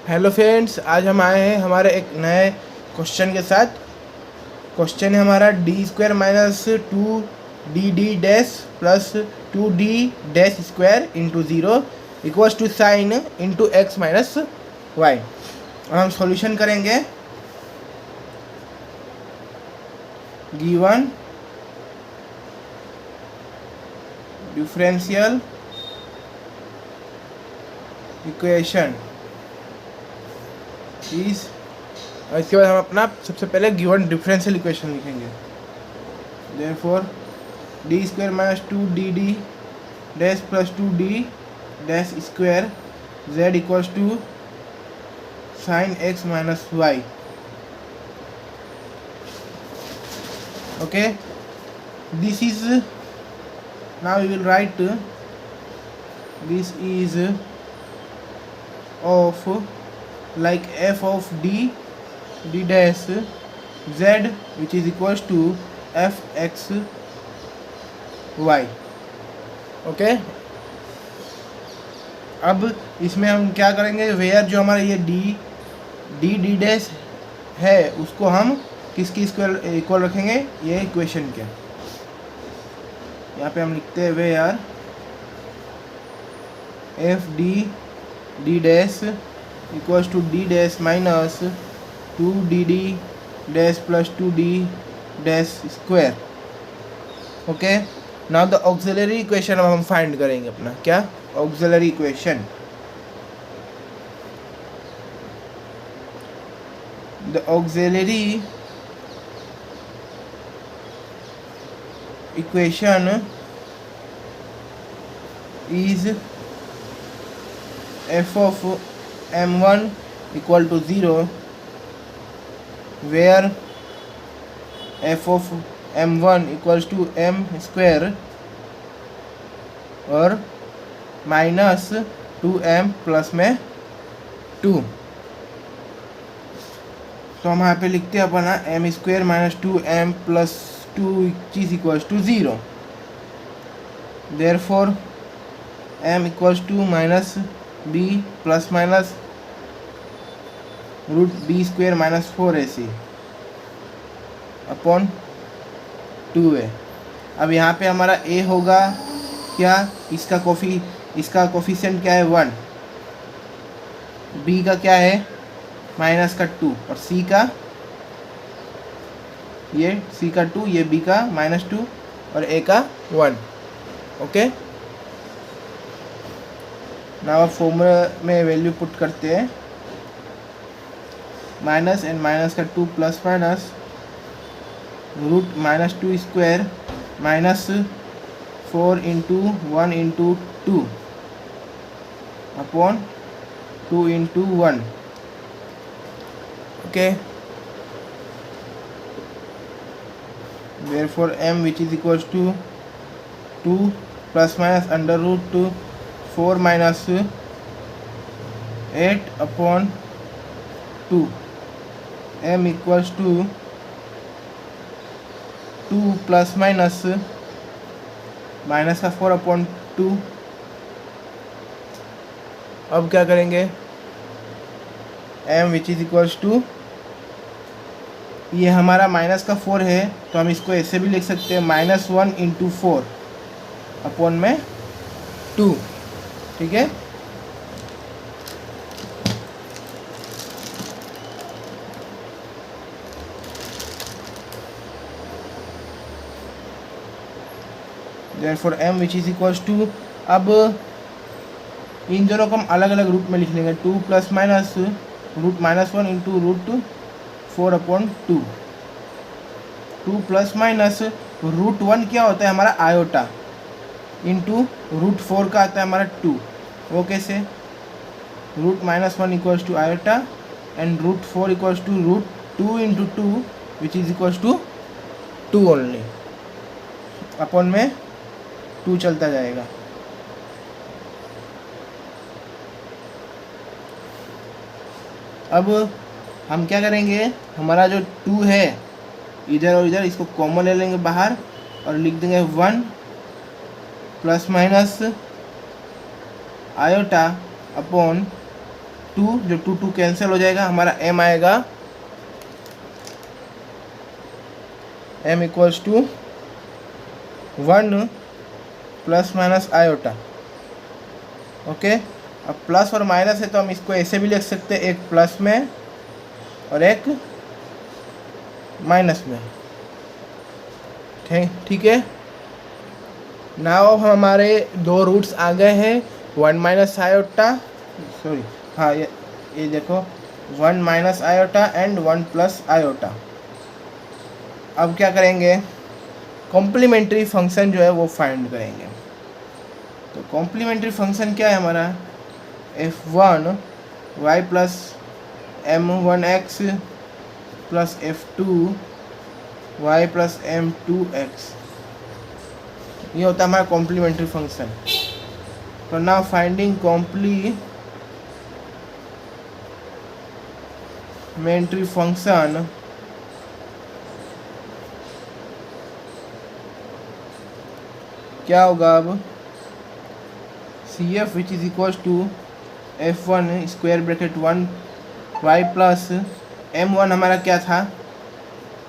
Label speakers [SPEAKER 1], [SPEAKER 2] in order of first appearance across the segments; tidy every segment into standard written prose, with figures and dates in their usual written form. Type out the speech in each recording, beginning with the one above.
[SPEAKER 1] Hello friends, आज हम आए हैं हमारे एक नए क्वेश्चन के साथ। क्वेश्चन है हमारा D square minus two D D dash plus two D dash square into zero equals to sine into X minus Y. और हम सॉल्यूशन करेंगे गिवन डिफरेंशियल इक्वेशन इस, और इसके बाद हम अपना सबसे पहले गिवन डिफरेंशियल इक्वेशन लिखेंगे। Therefore D square minus two D D dash plus two D dash square Z equals to sine X minus Y. Okay, this is, now we will write this is of like f of d dash z which is equals to f x y। Okay, अब इसमें हम क्या करेंगे, where जो हमारा ये D dash है उसको हम किसकी इक्वल रखेंगे, ये इक्वेशन के। यहाँ पे हम लिखते हैं where F D dash equals to d dash minus 2dd dash plus 2d dash square। Okay, now the auxiliary equation अब हम फाइंड करेंगे अपना, क्या auxiliary equation. The auxiliary equation is f of m1 equal to 0 where f of m1 equals to m square और minus 2m plus में 2। तो हम यहाँ पे लिखते हैं अपना m square minus 2m plus 2 is equals to 0। Therefore m equals to minus b plus minus root B square minus 4ac upon 2a। अब यहाँ पे हमारा a होगा क्या, इसका कोफिशिएंट क्या है 1, b का क्या है माइनस का 2, और c का 2, ये b का माइनस 2 और a का 1। ओके, नाउ फॉर्मूला में वैल्यू पुट करते हैं, माइनस एंड माइनस का 2 plus minus root minus 2 square minus 4 into 1 into 2 upon 2 into 1। Okay, therefore m which is equals to 2 plus minus under root 4 minus 8 upon 2, m equals to 2 plus minus का 4 upon 2। अब क्या करेंगे, m which is equals to, ये हमारा minus का 4 है तो हम इसको ऐसे भी लिख सकते हैं माइनस 1 इंटू 4 अपॉन में 2। ठीक है, therefore m which is equals to, अब इन दोनों को हम अलग अलग रूट में लिख लेंगे, 2 plus minus root minus 1 into root 4 upon 2। 2 plus minus root 1 क्या होता है हमारा आयोटा, इंटू रूट 4 का आता है हमारा 2। वो कैसे, root minus 1 equals to iota and root 4 equals to root 2 into 2 which is equals to 2 only, upon में 2 चलता जाएगा। अब हम क्या करेंगे, हमारा जो 2 है इधर और इधर इसको कॉमन ले लेंगे बाहर और लिख देंगे 1 प्लस माइनस आयोटा अपॉन 2, जो 2 2 कैंसिल हो जाएगा, हमारा m आएगा m equals to 1 plus minus iota. Okay, अब प्लस और माइनस है तो हम इसको ऐसे भी लिख सकते हैं, एक प्लस में और एक माइनस में। ठीक है। नाउ हमारे दो रूट्स आ गए हैं, 1 माइनस आयोटा, सॉरी हाँ ये देखो 1 minus iota and 1 plus iota. अब क्या करेंगे, कॉम्प्लीमेंट्री फंक्शन जो है वो फाइंड करेंगे। तो कॉम्प्लीमेंट्री फंक्शन क्या है हमारा, f1 y plus m1x plus f2 y plus m2x, ये होता है हमारा कॉम्प्लीमेंट्री फंक्शन। तो नाउ फाइंडिंग कॉम्प्लीमेंट्री फंक्शन, क्या होगा अब, CF which is equals to f1 square bracket 1 y plus m1 हमारा क्या था,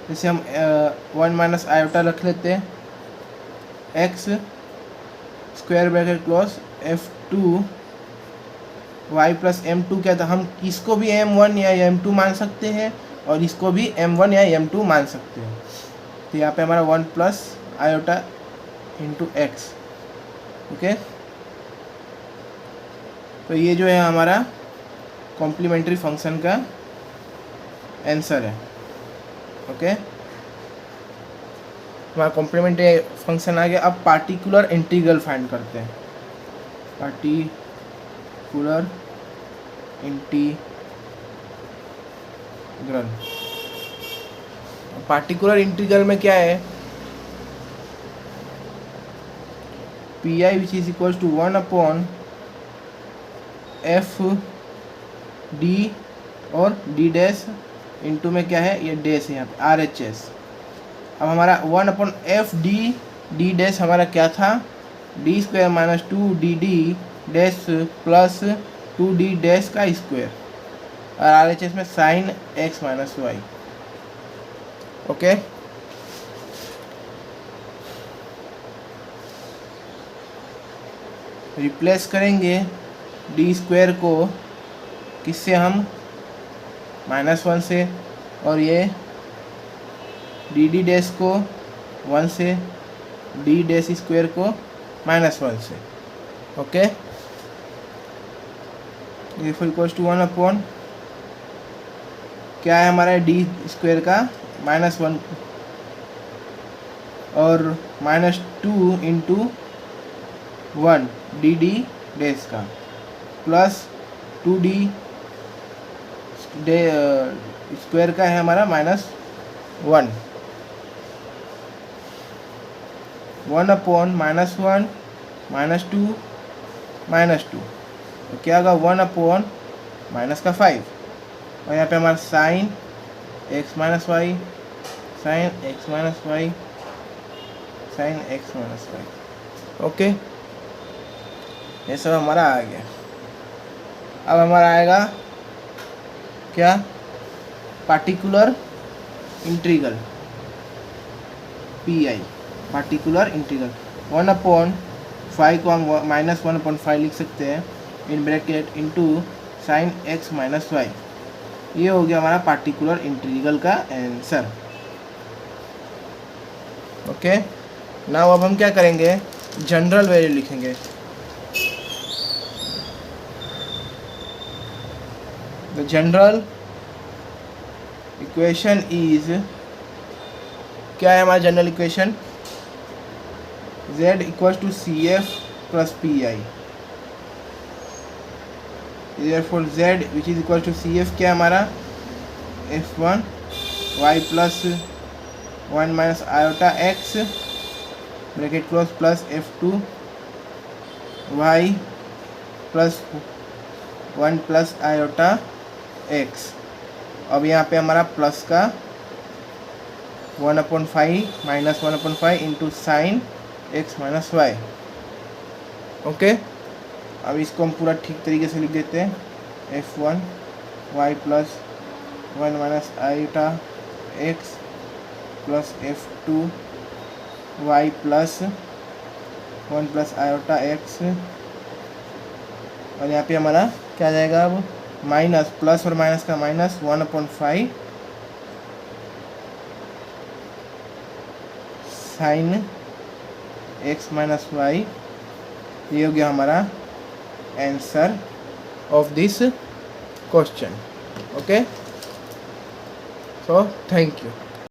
[SPEAKER 1] जैसे हम 1 माइनस आयोटा रख लेते हैं, x square bracket close f2 y plus m2 क्या था, हम इसको भी m1 या m2 मान सकते हैं और इसको भी m1 या m2 मान सकते हैं। तो यहाँ पे हमारा 1 plus iota into x. Okay, तो ये जो है हमारा कॉम्प्लीमेंट्री फंक्शन का आंसर है। ओके, हमारा कॉम्प्लीमेंट्री फंक्शन आ गया। अब पार्टिकुलर इंटीग्रल फाइंड करते हैं। पार्टिकुलर इंटीग्रल में क्या है, P I which is equal to 1 upon F D और डी डैश इंटू में क्या है, ये डैश है यहाँ पे आर एच एस। अब हमारा 1 upon F D D dash हमारा क्या था, D square minus 2 D D dash plus 2 D dash का स्क्वायर, और आर एच एस में sine X minus Y. Okay, replace करेंगे डी स्क्वायर को किससे, हम -1 से, और ये डी डी डैश को 1 से, डी डैश स्क्वायर को -1 से। ओके, ये फुल इक्वल्स टू 1 अपॉन क्या है हमारा डी स्क्वायर का -1 और -2 इंटू 1 डी डी डैश का प्लस 2 डी स्क्वायर का है हमारा -1 1 अपॉन -1 -2 -2, तो क्या होगा 1 अपॉन माइनस का 5, और यहाँ पे हमारा sine X minus Y, sine X minus Y, sine X minus Y. Okay, ये सब हमारा आ गया। अब हमारा आएगा क्या, particular integral P I, particular integral 1 upon 5 को हम -1/5 लिख सकते हैं in bracket into sine X minus Y. ये हो गया हमारा पार्टिकुलर इंटीग्रल का आंसर। ओके, नाउ अब हम क्या करेंगे, जनरल वैल्यू लिखेंगे। द जनरल इक्वेशन इज, क्या है हमारा general equation, z equals to C F plus P I. Therefore z which is equal to CF क्या हमारा, f1 y plus 1 minus iota x bracket close plus f2 y plus 1 plus iota x। अब यहाँ पे हमारा plus का 1/5 -1/5 into sine x minus Y. ओके, अब इसको हम पूरा ठीक तरीके से लिख देते हैं। f1 y plus 1 minus iota x plus f2 y plus 1 plus iota x, और यहाँ पे हमारा क्या आ जाएगा अब माइनस, प्लस और माइनस का minus 1/5 sine x minus Y. ये हो गया हमारा answer of this question. Okay, so thank you.